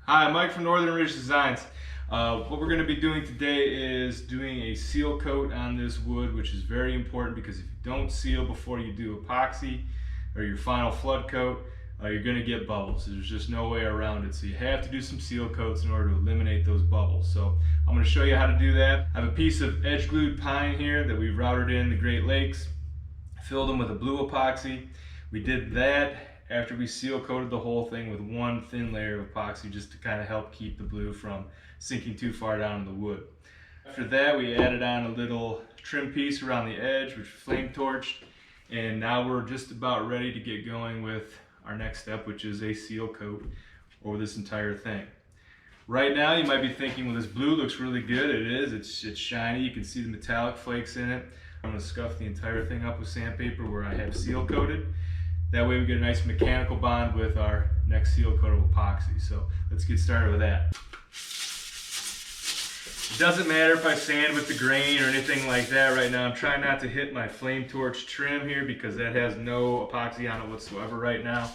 Hi, Mike from Northern Ridge Designs. What we're going to be doing today is doing a seal coat on this wood, which is very important because if you don't seal before you do epoxy or your final flood coat, you're going to get bubbles. There's just no way around it. So you have to do some seal coats in order to eliminate those bubbles. So I'm going to show you how to do that. I have a piece of edge glued pine here that we've routed in the Great Lakes, filled them with a blue epoxy. We did that after we seal coated the whole thing with one thin layer of epoxy just to kind of help keep the blue from sinking too far down in the wood. After that, we added on a little trim piece around the edge, which flame torched, and now we're just about ready to get going with our next step, which is a seal coat over this entire thing. Right now you might be thinking, well, this blue looks really good. It is, it's shiny, you can see the metallic flakes in it. I'm going to scuff the entire thing up with sandpaper where I have seal coated. That way we get a nice mechanical bond with our next seal coat of epoxy. So let's get started with that. It doesn't matter if I sand with the grain or anything like that right now. I'm trying not to hit my flame torch trim here because that has no epoxy on it whatsoever right now.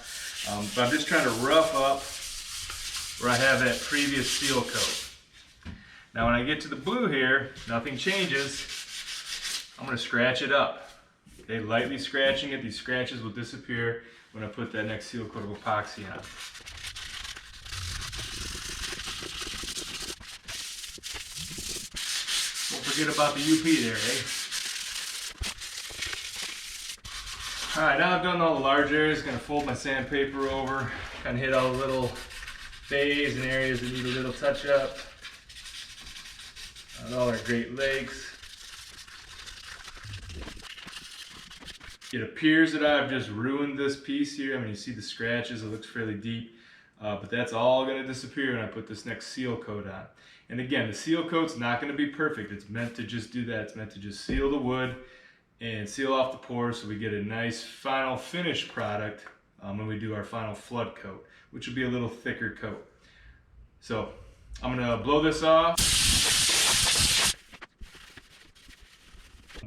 But I'm just trying to rough up where I have that previous seal coat. Now when I get to the blue here, nothing changes. I'm going to scratch it up. Okay, lightly scratching it. These scratches will disappear when I put that next seal coat of epoxy on. Don't forget about the UP there, eh? Alright, now I've done all the large areas. Going to fold my sandpaper over, kind of hit all the little bays and areas that need a little touch up on all our Great Lakes. It appears that I've just ruined this piece here. I mean, you see the scratches, it looks fairly deep, but that's all going to disappear when I put this next seal coat on. And again, the seal coat's not going to be perfect. It's meant to just do that. It's meant to just seal the wood and seal off the pores so we get a nice final finished product when we do our final flood coat, which will be a little thicker coat. So I'm going to blow this off.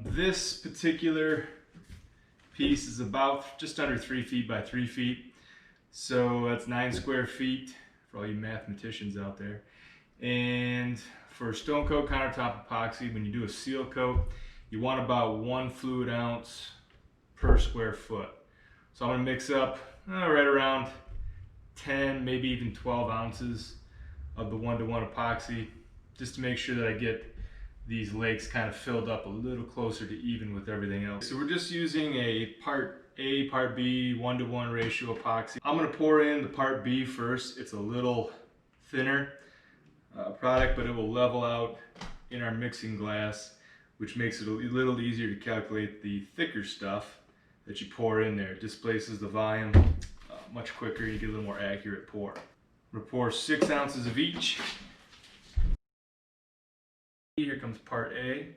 This particular piece is about just under 3 feet by 3 feet, so that's 9 square feet for all you mathematicians out there. And for stone coat countertop epoxy, when you do a seal coat, you want about 1 fluid ounce per square foot. So I'm going to mix up right around 10, maybe even 12 ounces of the 1-to-1 epoxy just to make sure that I get these lakes kind of filled up a little closer to even with everything else. So we're just using a part A, part B, 1-to-1 ratio epoxy. I'm going to pour in the part B first. It's a little thinner product, but it will level out in our mixing glass, which makes it a little easier to calculate the thicker stuff that you pour in there. It displaces the volume much quicker. You get a little more accurate pour. I'm going to pour 6 ounces of each. Here comes part A.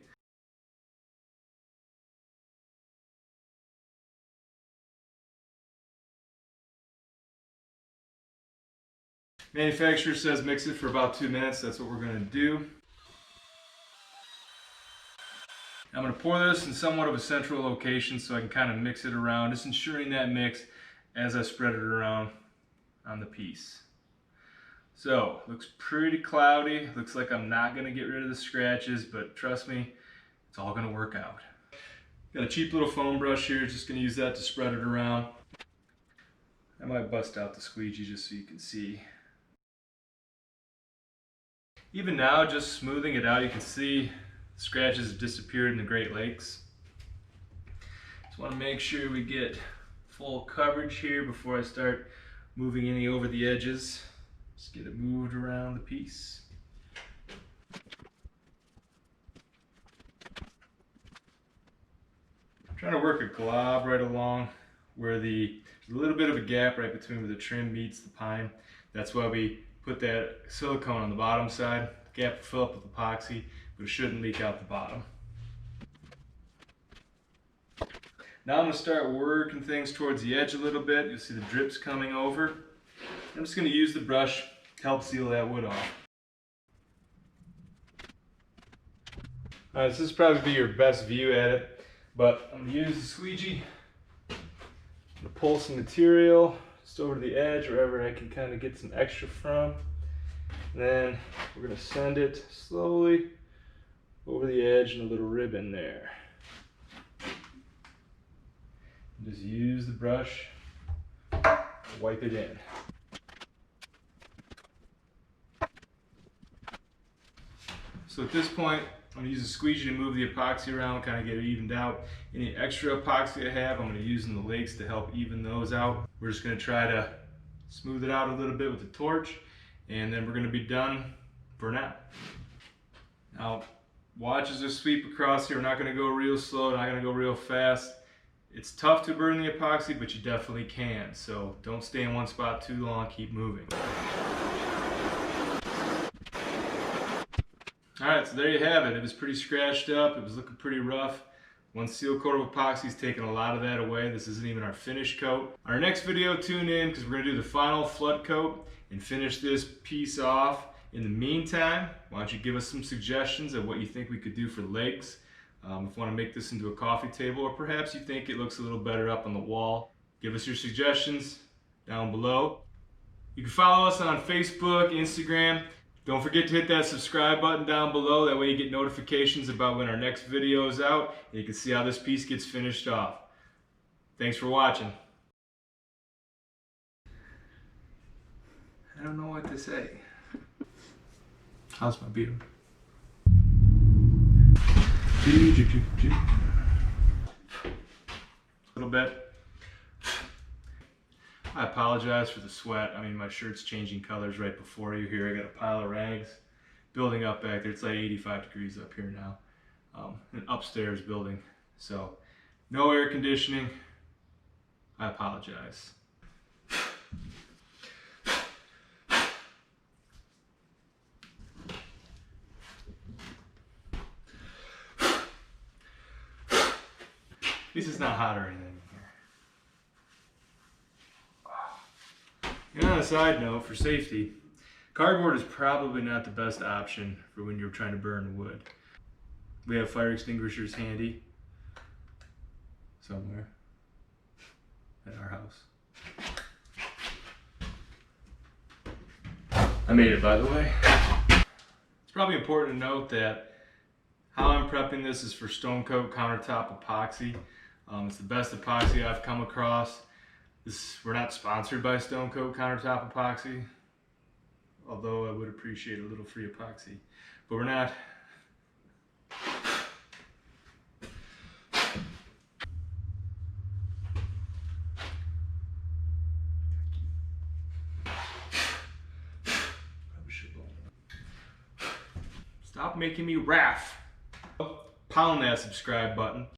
Manufacturer says mix it for about 2 minutes. That's what we're going to do. I'm going to pour this in somewhat of a central location so I can kind of mix it around, just ensuring that mix as I spread it around on the piece. So, looks pretty cloudy. Looks like I'm not going to get rid of the scratches, but trust me, it's all going to work out. Got a cheap little foam brush here, just going to use that to spread it around. I might bust out the squeegee just so you can see. Even now, just smoothing it out, you can see scratches have disappeared in the Great Lakes. Just want to make sure we get full coverage here before I start moving any over the edges. Just get it moved around the piece. I'm trying to work a glob right along where there's a little bit of a gap right between where the trim meets the pine. That's why we put that silicone on the bottom side. The gap will fill up with epoxy, but it shouldn't leak out the bottom. Now I'm going to start working things towards the edge a little bit. You'll see the drips coming over. I'm just going to use the brush to help seal that wood off. Alright, this is probably be your best view at it, but I'm going to use the squeegee to pull some material just over to the edge, wherever I can kind of get some extra from. And then we're gonna send it slowly over the edge and a little ribbon there. And just use the brush to wipe it in. So at this point, I'm going to use a squeegee to move the epoxy around, kind of get it evened out. Any extra epoxy I have, I'm going to use in the legs to help even those out. We're just going to try to smooth it out a little bit with the torch, and then we're going to be done for now. Now, watch as I sweep across here. We're not going to go real slow, not going to go real fast. It's tough to burn the epoxy, but you definitely can. So don't stay in one spot too long, keep moving. Alright, so there you have it. It was pretty scratched up. It was looking pretty rough. One seal coat of epoxy is taking a lot of that away. This isn't even our finish coat. Our next video, tune in because we're going to do the final flood coat and finish this piece off. In the meantime, why don't you give us some suggestions of what you think we could do for legs. If you want to make this into a coffee table, or perhaps you think it looks a little better up on the wall, give us your suggestions down below. You can follow us on Facebook, Instagram. Don't forget to hit that subscribe button down below. That way you get notifications about when our next video is out, and you can see how this piece gets finished off. Thanks for watching. I don't know what to say. How's my beard? A little bit. I apologize for the sweat. I mean, my shirt's changing colors right before you here. I got a pile of rags building up back there. It's like 85 degrees up here now. An upstairs building. So, no air conditioning. I apologize. At least it's not hot or anything in here. And on a side note, for safety, cardboard is probably not the best option for when you're trying to burn wood. We have fire extinguishers handy somewhere at our house. I made it, by the way. It's probably important to note that how I'm prepping this is for Stone Coat countertop epoxy. It's the best epoxy I've come across. We're not sponsored by Stone Coat countertop epoxy, although I would appreciate a little free epoxy, but we're not. Stop making me raff. Pound that subscribe button.